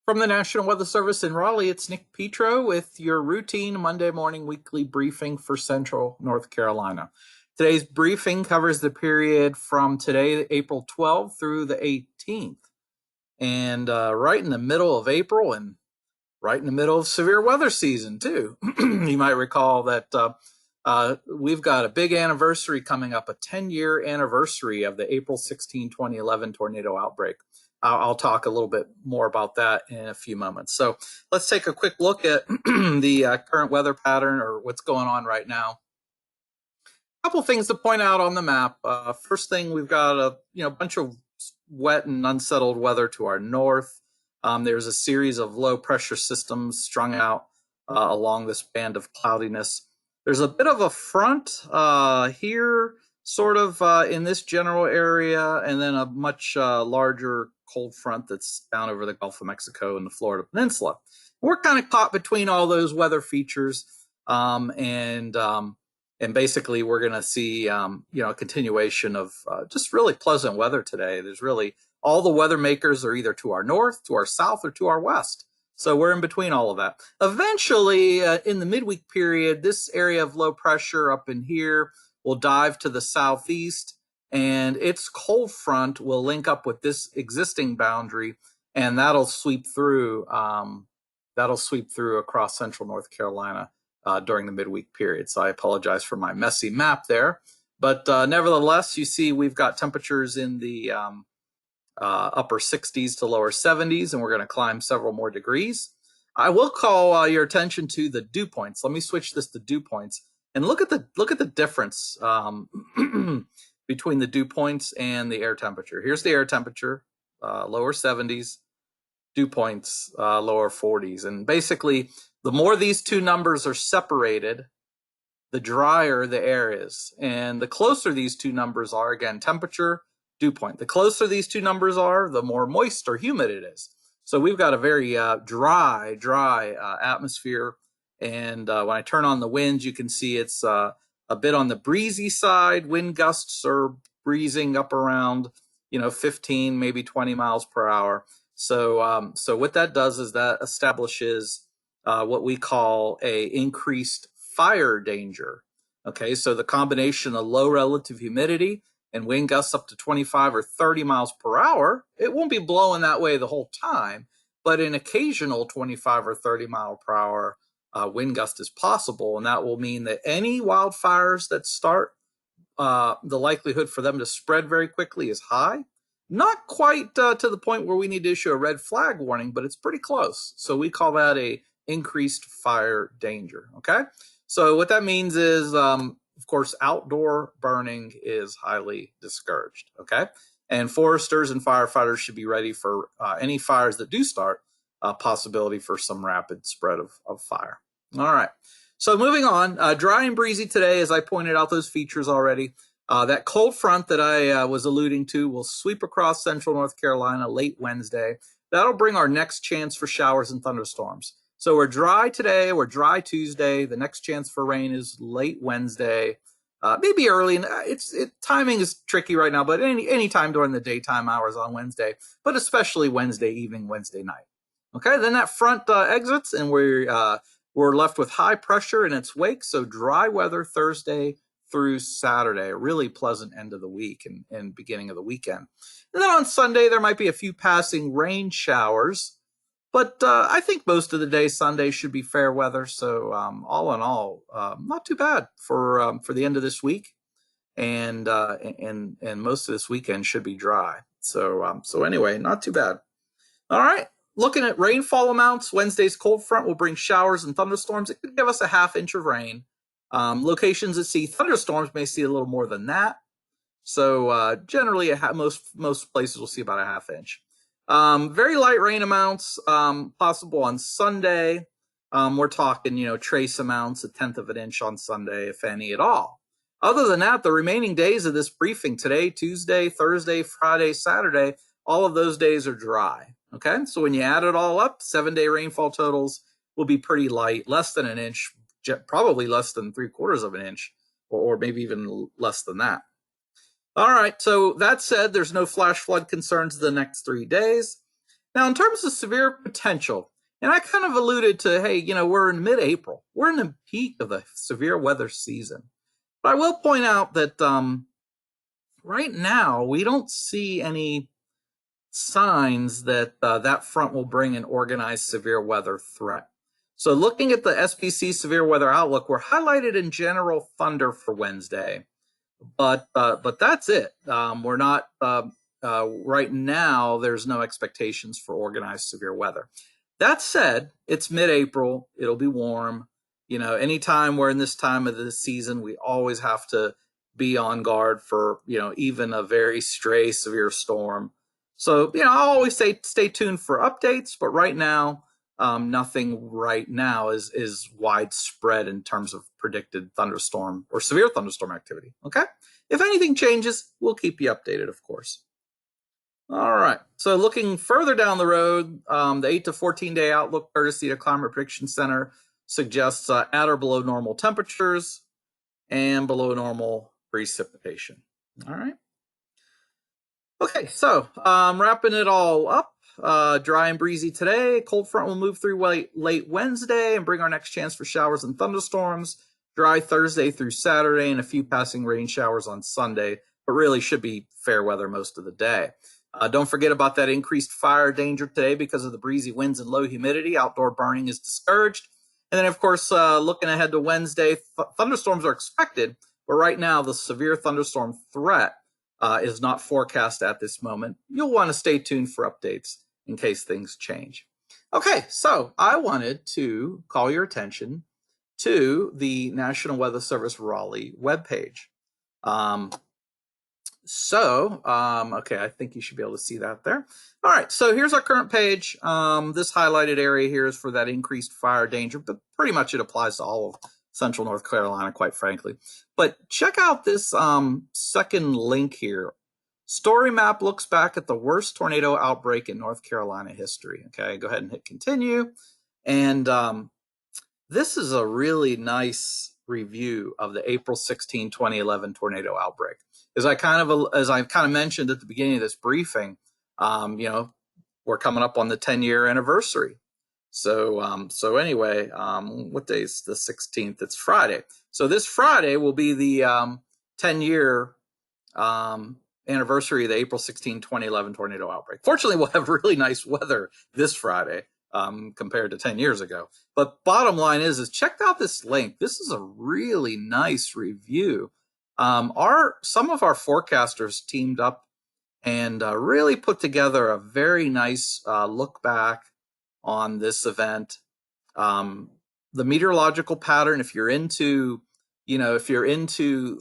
From the National Weather Service in Raleigh, it's Nick Petro with your routine Monday morning weekly briefing for Central North Carolina. Today's briefing covers the period from today, April 12th through the 18th. And right in the middle of April and right in the middle of severe weather season, too. You might recall that we've got a big anniversary coming up, a 10-year anniversary of the April 16, 2011 tornado outbreak. I'll talk a little bit more about that in a few moments. So let's take a quick look at the current weather pattern, or what's going on right now. A couple things to point out on the map. First thing, we've got a bunch of wet and unsettled weather to our north. There's a series of low pressure systems strung out along this band of cloudiness. There's a bit of a front here, sort of in this general area, and then a much larger cold front that's down over the Gulf of Mexico and the Florida Peninsula. We're kind of caught between all those weather features, and basically we're going to see a continuation of just really pleasant weather today. There's really all the weather makers are either to our north, to our south, or to our west. So we're in between all of that. Eventually, in the midweek period, this area of low pressure up in here will dive to the southeast, and its cold front will link up with this existing boundary, and that'll sweep through across central North Carolina during the midweek period. So I apologize for my messy map there, but nevertheless, you see we've got temperatures in the upper 60s to lower 70s, and we're going to climb several more degrees. I will call your attention to the dew points. Let me switch this to dew points and look at the difference between the dew points and the air temperature. Here's the air temperature, lower 70s, dew points, lower 40s. And basically, the more these two numbers are separated, the drier the air is. And the closer these two numbers are, again, temperature, dew point, the closer these two numbers are, the more moist or humid it is. So we've got a very dry atmosphere. And when I turn on the winds, you can see it's a bit on the breezy side. Wind gusts are breezing up around 15, maybe 20 miles per hour. So what that does is that establishes what we call a increased fire danger. Okay, so the combination of low relative humidity and wind gusts up to 25 or 30 miles per hour, it won't be blowing that way the whole time, but an occasional 25 or 30 mile per hour wind gust is possible, and that will mean that any wildfires that start, the likelihood for them to spread very quickly is high. Not quite to the point where we need to issue a red flag warning, but it's pretty close. So we call that a increased fire danger, okay? So what that means is, of course, outdoor burning is highly discouraged, okay? And foresters and firefighters should be ready for any fires that do start, possibility for some rapid spread of fire. All right, so moving on, dry and breezy today, as I pointed out those features already. That cold front that I was alluding to will sweep across central North Carolina late Wednesday. That'll bring our next chance for showers and thunderstorms. So we're dry today, we're dry Tuesday. The next chance for rain is late Wednesday, maybe early. And timing is tricky right now, but any time during the daytime hours on Wednesday, but especially Wednesday evening, Wednesday night. Okay, then that front exits, and we're left with high pressure in its wake. So dry weather Thursday through Saturday, a really pleasant end of the week and beginning of the weekend. And then on Sunday, there might be a few passing rain showers. But I think most of the day Sunday should be fair weather. So all in all, not too bad for the end of this week, and most of this weekend should be dry. So anyway, not too bad. All right, looking at rainfall amounts, Wednesday's cold front will bring showers and thunderstorms. It could give us a half inch of rain. Locations that see thunderstorms may see a little more than that. So generally, most places will see about a half inch. Very light rain amounts possible on Sunday. We're talking, trace amounts, 1/10 of an inch on Sunday, if any at all. Other than that, the remaining days of this briefing, today, Tuesday, Thursday, Friday, Saturday, all of those days are dry. Okay, so when you add it all up, 7-day rainfall totals will be pretty light, less than an inch, probably less than 3/4 of an inch, or maybe even less than that. All right, so that said, there's no flash flood concerns the next 3 days. Now, in terms of severe potential, and I kind of alluded to, hey, we're in mid-April. We're in the peak of the severe weather season. But I will point out that right now we don't see any signs that that front will bring an organized severe weather threat. So looking at the SPC severe weather outlook, we're highlighted in general thunder for Wednesday, but that's it. We're not right now. There's no expectations for organized severe weather. That said, it's mid-April. It'll be warm. Anytime we're in this time of the season, we always have to be on guard for even a very stray severe storm. So I'll always say stay tuned for updates. But right now, nothing right now is widespread in terms of predicted thunderstorm or severe thunderstorm activity. Okay. If anything changes, we'll keep you updated, of course. All right. So looking further down the road, the 8 to 14 day outlook courtesy of Climate Prediction Center suggests at or below normal temperatures and below normal precipitation. All right. Okay. So wrapping it all up, dry and breezy today. Cold front will move through late Wednesday and bring our next chance for showers and thunderstorms. Dry Thursday through Saturday and a few passing rain showers on Sunday, but really should be fair weather most of the day. Don't forget about that increased fire danger today because of the breezy winds and low humidity. Outdoor burning is discouraged. And then, of course, looking ahead to Wednesday, thunderstorms are expected, but right now the severe thunderstorm threat is not forecast at this moment. You'll want to stay tuned for updates in case things change. Okay, so I wanted to call your attention to the National Weather Service Raleigh webpage. Okay, I think you should be able to see that there. All right, so here's our current page. This highlighted area here is for that increased fire danger, but pretty much it applies to all of central North Carolina, quite frankly. But check out this second link here. Story map looks back at the worst tornado outbreak in North Carolina history. Okay, go ahead and hit continue. And this is a really nice review of the April 16, 2011 tornado outbreak. As I kind of mentioned at the beginning of this briefing, we're coming up on the 10-year anniversary. So anyway, what day is the 16th? It's Friday. So this Friday will be the 10-year anniversary of the April 16, 2011 tornado outbreak. Fortunately, we'll have really nice weather this Friday compared to 10 years ago. But bottom line is check out this link. This is a really nice review. Some of our forecasters teamed up and really put together a very nice look back on this event. The meteorological pattern, if you're into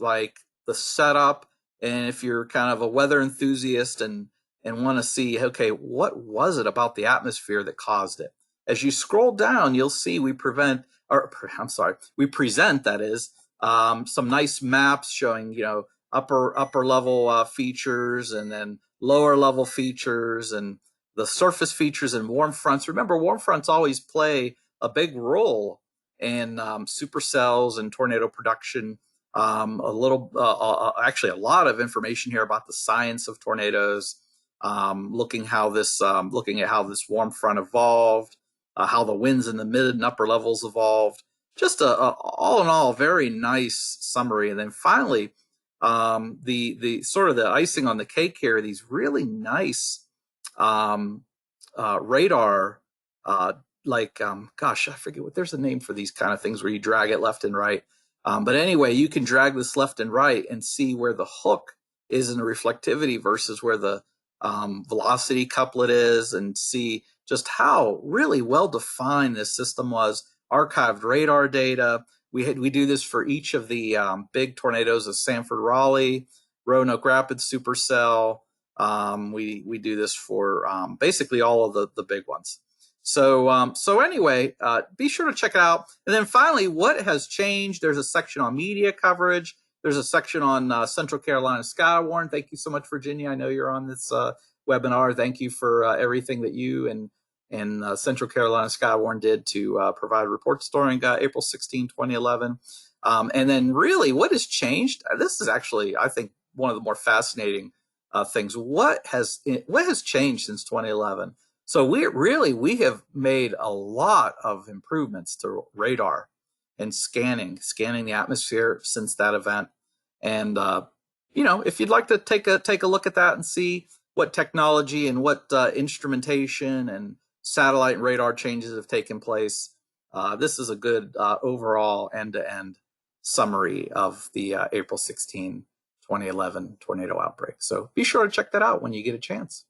like the setup, and if you're kind of a weather enthusiast and want to see, okay, what was it about the atmosphere that caused it? As you scroll down, you'll see we present that is some nice maps showing upper level features and then lower level features and the surface features and warm fronts. Remember, warm fronts always play a big role in supercells and tornado production. Actually a lot of information here about the science of tornadoes, looking at how this warm front evolved, how the winds in the mid and upper levels evolved. Just all in all, very nice summary. And then finally, the sort of the icing on the cake here, these really nice radar, gosh, I forget what, there's a name for these kind of things where you drag it left and right. But anyway, you can drag this left and right and see where the hook is in the reflectivity versus where the velocity couplet is, and see just how really well defined this system was. Archived radar data. We do this for each of the big tornadoes of Sanford, Raleigh, Roanoke Rapids supercell. We do this for basically all of the big ones. So anyway, be sure to check it out. And then finally, what has changed? There's a section on media coverage. There's a section on Central Carolina Skywarn. Thank you so much, Virginia. I know you're on this webinar. Thank you for everything that you and Central Carolina Skywarn did to provide reports during April 16, 2011. And then really what has changed? This is actually, I think, one of the more fascinating things. What has changed since 2011? So we have made a lot of improvements to radar and scanning the atmosphere since that event. And if you'd like to take a look at that and see what technology and what instrumentation and satellite and radar changes have taken place, this is a good overall end-to-end summary of the April 16, 2011 tornado outbreak. So be sure to check that out when you get a chance.